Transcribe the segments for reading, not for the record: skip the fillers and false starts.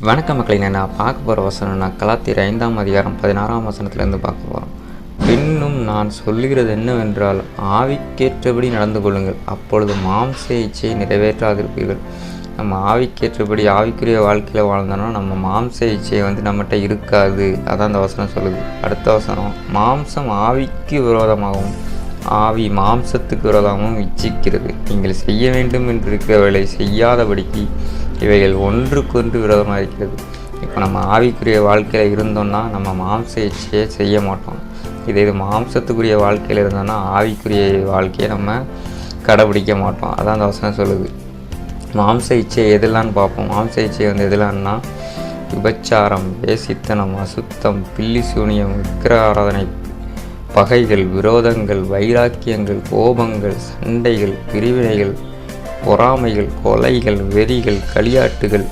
வணக்க மக்களை, நான் பார்க்க போகிற வசனம் நான் கலாத்தியர் 5ஆம் அதிகாரம் 16ஆம் வசனத்திலேருந்து பார்க்க போகிறோம். பின்னும் நான் சொல்லுகிறது என்னவென்றால், ஆவிக்கேற்றபடி நடந்து கொள்ளுங்கள், அப்பொழுது மாம்ச இச்சையை நிறைவேற்றாதிருப்பீர்கள். நம்ம ஆவிக்கேற்றபடி ஆவிக்குரிய வாழ்க்கையில் வாழ்ந்தோன்னா நம்ம மாம்ச இச்சை நம்மகிட்ட இருக்காது. அதான் அந்த வசனம் சொல்லுது. அடுத்த வசனம், மாம்சம் ஆவிக்கு விரோதமாகவும் ஆவி மாம்சத்துக்கு விரோதமாகவும் இச்சிக்கிறது. நீங்கள் செய்ய வேண்டும் என்று இருக்கிறவர்களை செய்யாதபடிக்கு இவைகள் ஒன்றுக்கொன்று விரோதமாக இருக்கிறது. இப்போ நம்ம ஆவிக்குரிய வாழ்க்கையில் இருந்தோம்னா நம்ம மாம்ச இச்சையை செய்ய மாட்டோம். இது மாம்சத்துக்குரிய வாழ்க்கையில் இருந்தோம்னா ஆவிக்குரிய வாழ்க்கையை நம்ம கடைபிடிக்க மாட்டோம். அதான் அந்த வசனம் சொல்லுது. மாம்ச இச்சை எதெல்லாம்னு பார்ப்போம். மாம்ச இச்சை எதெல்லாம்னா விபச்சாரம், வேசித்தனம், அசுத்தம், பில்லி சூனியம், விக்கிர ஆராதனை, பகைகள், விரோதங்கள், வைராக்கியங்கள், கோபங்கள், சண்டைகள், பிரிவினைகள், பொறாமைகள், கொலைகள், வெறிகள், களியாட்டுகள்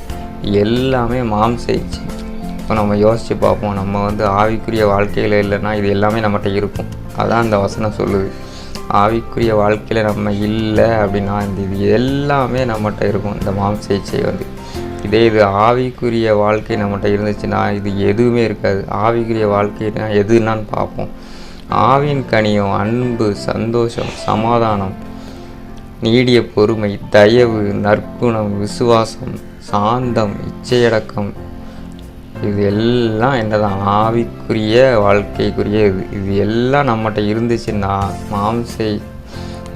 எல்லாமே மாம்ச இச்சை. இப்போ நம்ம யோசித்து பார்ப்போம். நம்ம ஆவிக்குரிய வாழ்க்கையில் இல்லைன்னா இது எல்லாமே நம்மகிட்ட இருக்கும். அதான் அந்த வசனம் சொல்லுது. ஆவிக்குரிய வாழ்க்கையில் நம்ம இல்லை அப்படின்னா இது எல்லாமே நம்மகிட்ட இருக்கும். இந்த மாம்ச இச்சை இது ஆவிக்குரிய வாழ்க்கை நம்மகிட்ட இருந்துச்சுன்னா இது எதுவுமே இருக்காது. ஆவிக்குரிய வாழ்க்கைனா எதுனான்னு பார்ப்போம். ஆவியின் கனியும் அன்பு, சந்தோஷம், சமாதானம், நீடிய பொறுமை, தயவு, நற்குணம், விசுவாசம், சாந்தம், இச்சையடக்கம், இது எல்லாம் என்னதான் ஆவிக்குரிய வாழ்க்கைக்குரிய இது எல்லாம் நம்மகிட்ட இருந்துச்சுன்னா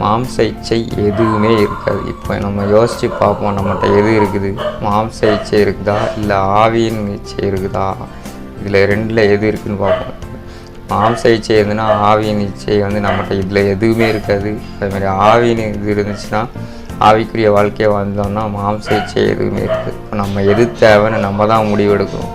மாம்ச இச்சை எதுவுமே இருக்காது. இப்போ நம்ம யோசித்து பார்ப்போம். நம்மகிட்ட எது இருக்குது? மாம்ச இச்சை இருக்குதா இல்லை ஆவியின் இச்சை இருக்குதா? இதில் ரெண்டில் எது இருக்குதுன்னு பார்ப்போம். மாம்ச இச்சை இருந்துன்னா ஆவியின் இச்சை நம்மகிட்ட இதில் எதுவுமே இருக்காது. அதுமாதிரி ஆவியின் இது இருந்துச்சுன்னா ஆவிக்குரிய வாழ்க்கையை வாழ்ந்தோம்னா மாம்ச இச்சை எதுவுமே இருக்குது. இப்போ நம்ம எது தேவைன்னு நம்ம தான் முடிவெடுக்கணும்.